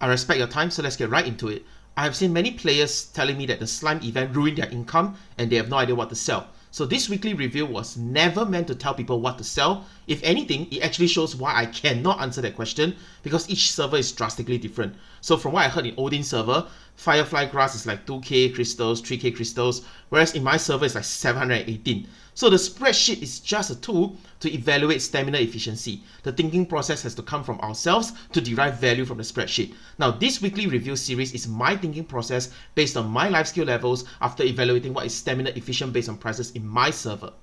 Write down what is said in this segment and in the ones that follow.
I respect your time, so let's get right into it. I have seen many players telling me that the slime event ruined their income and they have no idea what to sell. So this weekly review was never meant to tell people what to sell. If anything, it actually shows why I cannot answer that question because each server is drastically different. So from what I heard in Odin's server, Firefly Grass is like 2k crystals, 3k crystals, whereas in my server it's like 718. So the spreadsheet is just a tool to evaluate stamina efficiency. The thinking process has to come from ourselves to derive value from the spreadsheet. Now this weekly review series is my thinking process based on my life skill levels after evaluating what is stamina efficient based on prices in my server.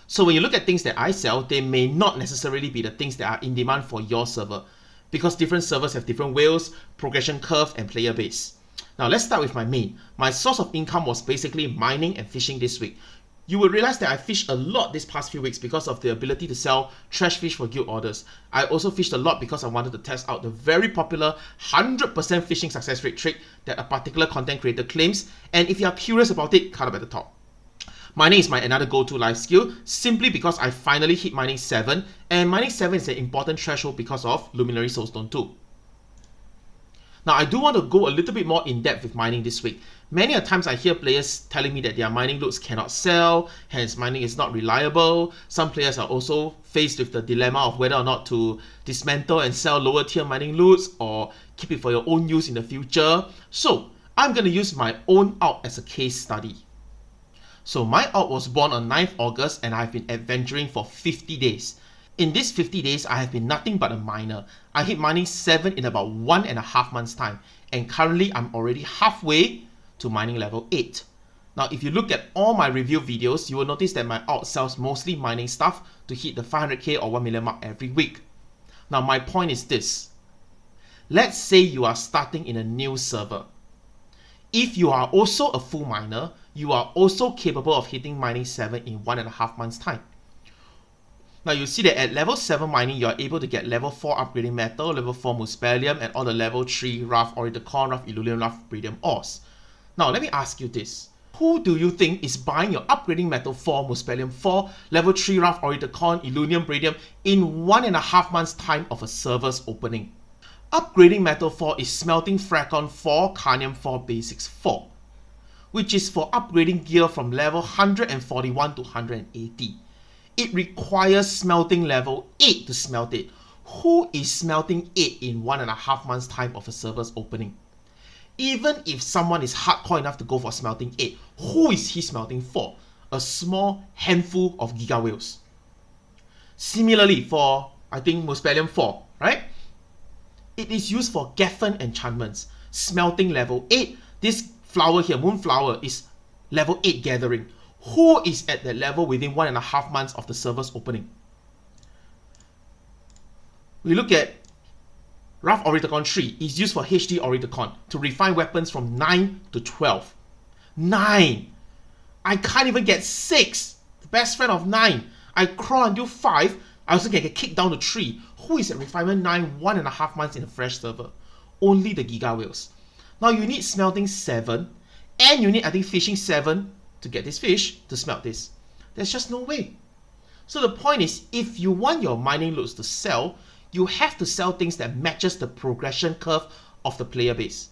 So when you look at things that I sell, they may not necessarily be the things that are in demand for your server because different servers have different whales, progression curve, and player base. Now let's start with my main. My source of income was basically mining and fishing this week. You will realize that I fished a lot this past few weeks because of the ability to sell trash fish for guild orders. I also fished a lot because I wanted to test out the very popular 100% fishing success rate trick that a particular content creator claims, and if you are curious about it, cut up at the top. Mining is my another go-to life skill simply because I finally hit mining 7, and mining 7 is an important threshold because of Luminary Soulstone 2. Now I do want to go a little bit more in depth with mining this week. Many a times I hear players telling me that their mining loads cannot sell, hence mining is not reliable. Some players are also faced with the dilemma of whether or not to dismantle and sell lower tier mining loads or keep it for your own use in the future. So I'm going to use my own alt as a case study. So my alt was born on 9th August and I've been adventuring for 50 days. In these 50 days, I have been nothing but a miner. I hit mining 7 in about 1.5 months time, and currently I'm already halfway to mining level 8. Now if you look at all my review videos, you will notice that my alt sells mostly mining stuff to hit the 500k or 1 million mark every week. Now my point is this. Let's say you are starting in a new server. If you are also a full miner, you are also capable of hitting mining 7 in 1.5 months time. Now you see that at level 7 mining, you are able to get level 4 upgrading metal, level 4 muspellium, and all the level 3 rough Oridicon, rough Illulium, rough Bridium ores. Now let me ask you this. Who do you think is buying your upgrading metal 4, muspellium 4, level 3 rough Oridicon, Illulium, Bridium in 1.5 months time of a server's opening? Upgrading metal 4 is smelting Fracon 4, Carnium 4, Basics 4, which is for upgrading gear from level 141 to 180. It requires smelting level 8 to smelt it. Who is smelting 8 in 1.5 months time of a server's opening? Even if someone is hardcore enough to go for smelting 8, who is he smelting for? A small handful of giga whales. Similarly for, I think, muspellium 4, right? It is used for Geffen enchantments. Smelting level 8. This flower here, Moonflower, is level 8 gathering. Who is at that level within 1.5 months of the server's opening? We look at Rough Oridicon 3 is used for HD Oridicon to refine weapons from 9 to 12. 9! I can't even get 6! The best friend of 9. I crawl until 5. I also can get kicked down to 3. Who is at refinement 9 1.5 months in a fresh server? Only the Giga Whales. Now you need smelting 7 and you need, I think, fishing 7 to get this fish to smelt this. There's just no way. So the point is, if you want your mining loads to sell, you have to sell things that matches the progression curve of the player base.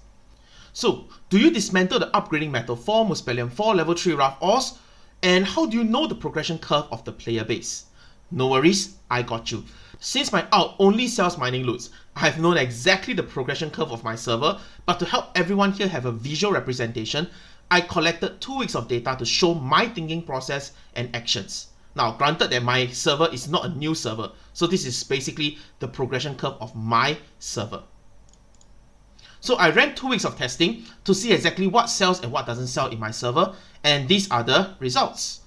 So do you dismantle the upgrading metal 4, muspellium 4, level 3 rough ores? And how do you know the progression curve of the player base? No worries, I got you. Since my alt only sells mining loads, I have known exactly the progression curve of my server, but to help everyone here have a visual representation, I collected 2 weeks of data to show my thinking process and actions. Now, granted that my server is not a new server, so this is basically the progression curve of my server. So I ran 2 weeks of testing to see exactly what sells and what doesn't sell in my server, and these are the results.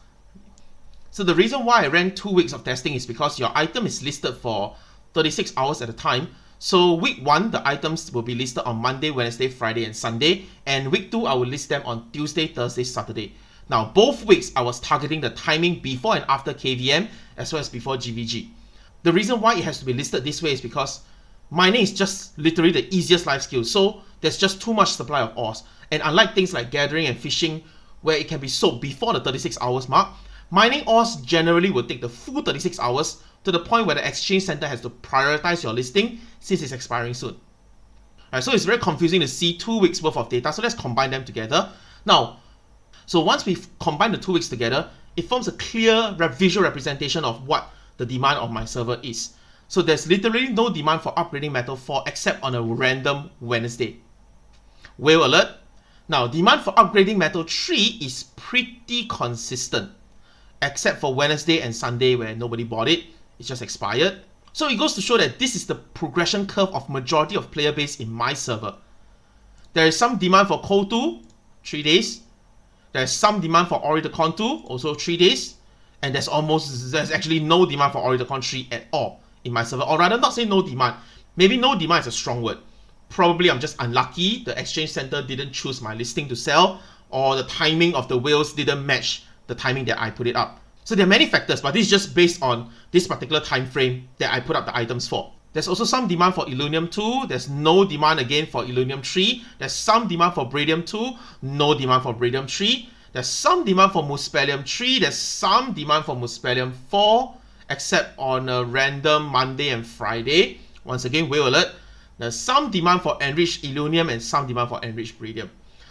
So the reason why I ran 2 weeks of testing is because your item is listed for 36 hours at a time. So week 1, the items will be listed on Monday, Wednesday, Friday, and Sunday. And week 2, I will list them on Tuesday, Thursday, Saturday. Now, both weeks, I was targeting the timing before and after KVM, as well as before GVG. The reason why it has to be listed this way is because mining is just literally the easiest life skill. So there's just too much supply of ores. And unlike things like gathering and fishing, where it can be sold before the 36 hours mark, mining ores generally will take the full 36 hours, to the point where the exchange center has to prioritize your listing since it's expiring soon. Alright, so it's very confusing to see 2 weeks worth of data, so let's combine them together. Now, so once we've combined the 2 weeks together, it forms a clear visual representation of what the demand of my server is. So there's literally no demand for upgrading Metal 4 except on a random Wednesday. Whale alert. Now, demand for upgrading Metal 3 is pretty consistent, except for Wednesday and Sunday where nobody bought it. It's just expired. So it goes to show that this is the progression curve of majority of player base in my server. There is some demand for Cold 2, 3 days. There's some demand for Oricon 2, also 3 days. And there's actually no demand for Oricon 3 at all in my server. Or rather, not say no demand. Maybe no demand is a strong word. Probably I'm just unlucky. The exchange center didn't choose my listing to sell, or the timing of the whales didn't match the timing that I put it up. So there are many factors, but this is just based on this particular time frame that I put up the items for. There's also some demand for Illunium 2. There's no demand again for Illunium 3. There's some demand for Bradium 2. No demand for Bradium 3. There's some demand for Muspellium 3. There's some demand for Muspellium 4, except on a random Monday and Friday. Once again, whale alert. There's some demand for Enriched Illunium and some demand for Enriched Bradium.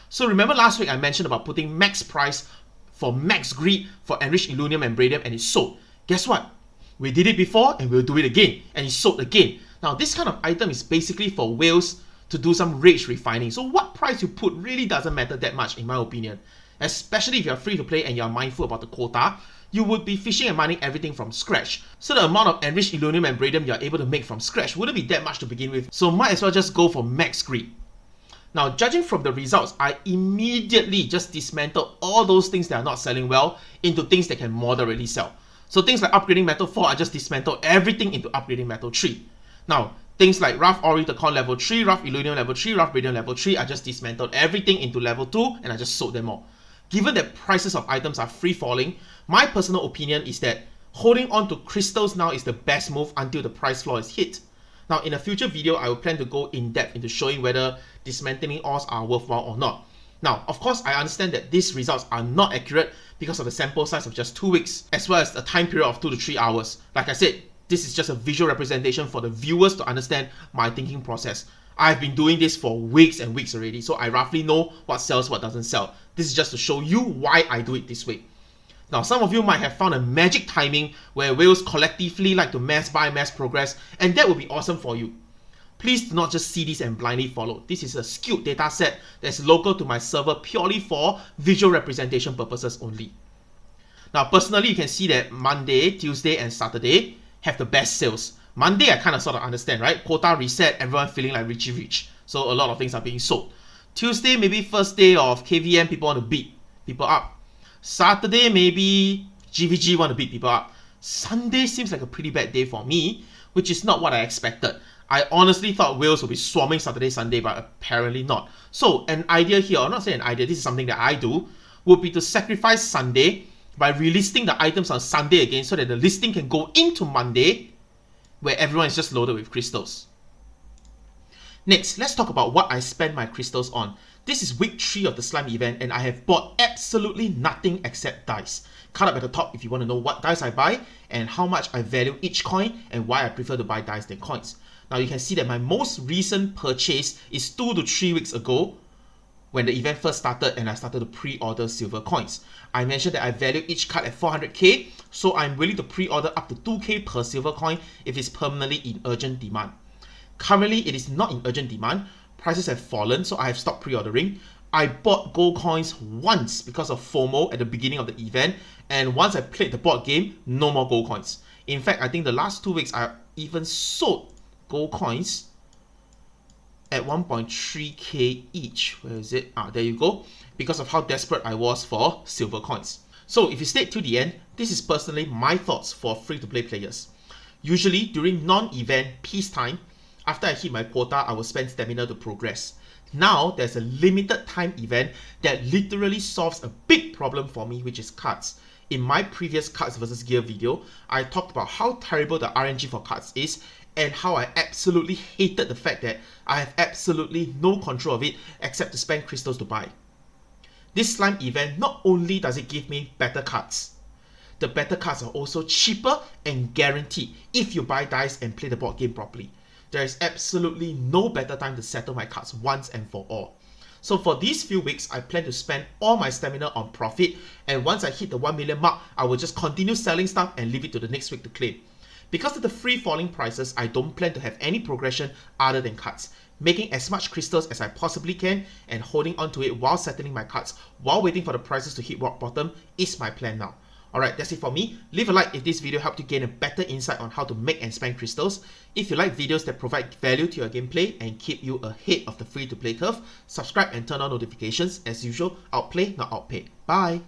So remember last week I mentioned about putting max price for max greed for Enriched Illunium and Bradium, and it sold. Guess what? We did it before and we'll do it again, and it sold again. Now this kind of item is basically for whales to do some rage refining. So what price you put really doesn't matter that much in my opinion. Especially if you're free to play and you're mindful about the quota, you would be fishing and mining everything from scratch. So the amount of Enriched Illunium and Bradium you're able to make from scratch wouldn't be that much to begin with. So might as well just go for max greed. Now, judging from the results, I immediately just dismantled all those things that are not selling well into things that can moderately sell. So things like upgrading Metal 4, I just dismantled everything into upgrading Metal 3. Now, things like Rough Oricon level 3, Rough Illunium level 3, Rough Bradium level 3, I just dismantled everything into level 2 and I just sold them all. Given that prices of items are free falling, my personal opinion is that holding on to crystals now is the best move until the price floor is hit. Now, in a future video, I will plan to go in depth into showing whether dismantling ores are worthwhile or not. Now, of course, I understand that these results are not accurate because of the sample size of just 2 weeks, as well as a time period of 2 to 3 hours. Like I said, this is just a visual representation for the viewers to understand my thinking process. I've been doing this for weeks and weeks already, so I roughly know what sells, what doesn't sell. This is just to show you why I do it this way. Now, some of you might have found a magic timing where whales collectively like to mass buy, mass progress, and that would be awesome for you. Please do not just see this and blindly follow. This is a skewed data set that's local to my server purely for visual representation purposes only. Now, personally, you can see that Monday, Tuesday, and Saturday have the best sales. Monday, I kind of sort of understand, right? Quota reset, everyone feeling like Richie Rich. So a lot of things are being sold. Tuesday, maybe first day of KVM, people want to beat people up. Saturday, maybe GVG want to beat people up. Sunday seems like a pretty bad day for me, which is not what I expected. I honestly thought whales would be swarming Saturday, Sunday, but apparently not. So an idea here, or not saying an idea, this is something that I do, would be to sacrifice Sunday by relisting the items on Sunday again so that the listing can go into Monday where everyone is just loaded with crystals. Next, let's talk about what I spend my crystals on. This is week 3 of the slime event and I have bought absolutely nothing except dice. Cut up at the top if you want to know what dice I buy and how much I value each coin and why I prefer to buy dice than coins. Now you can see that my most recent purchase is 2 to 3 weeks ago when the event first started and I started to pre-order silver coins. I mentioned that I value each card at 400k, so I'm willing to pre-order up to 2k per silver coin if it's permanently in urgent demand. Currently, it is not in urgent demand. Prices have fallen, so I have stopped pre-ordering. I bought gold coins once because of FOMO at the beginning of the event, and once I played the board game, no more gold coins. In fact, I think the last 2 weeks I even sold gold coins at 1.3k each. Where is it? There you go. Because of how desperate I was for silver coins. So if you stayed till the end, this is personally my thoughts for free-to-play players. Usually during non-event peacetime, after I hit my quota, I will spend stamina to progress. Now there's a limited time event that literally solves a big problem for me, which is cards. In my previous cards versus gear video, I talked about how terrible the RNG for cards is and how I absolutely hated the fact that I have absolutely no control of it except to spend crystals to buy. This slime event, not only does it give me better cards, the better cards are also cheaper and guaranteed if you buy dice and play the board game properly. There is absolutely no better time to settle my cards once and for all. So for these few weeks, I plan to spend all my stamina on profit, and once I hit the 1 million mark, I will just continue selling stuff and leave it to the next week to claim. Because of the free falling prices, I don't plan to have any progression other than cards. Making as much crystals as I possibly can and holding on to it while settling my cards while waiting for the prices to hit rock bottom is my plan now. Alright, that's it for me. Leave a like if this video helped you gain a better insight on how to make and spend crystals. If you like videos that provide value to your gameplay and keep you ahead of the free to play curve, subscribe and turn on notifications. As usual, outplay, not outpay. Bye!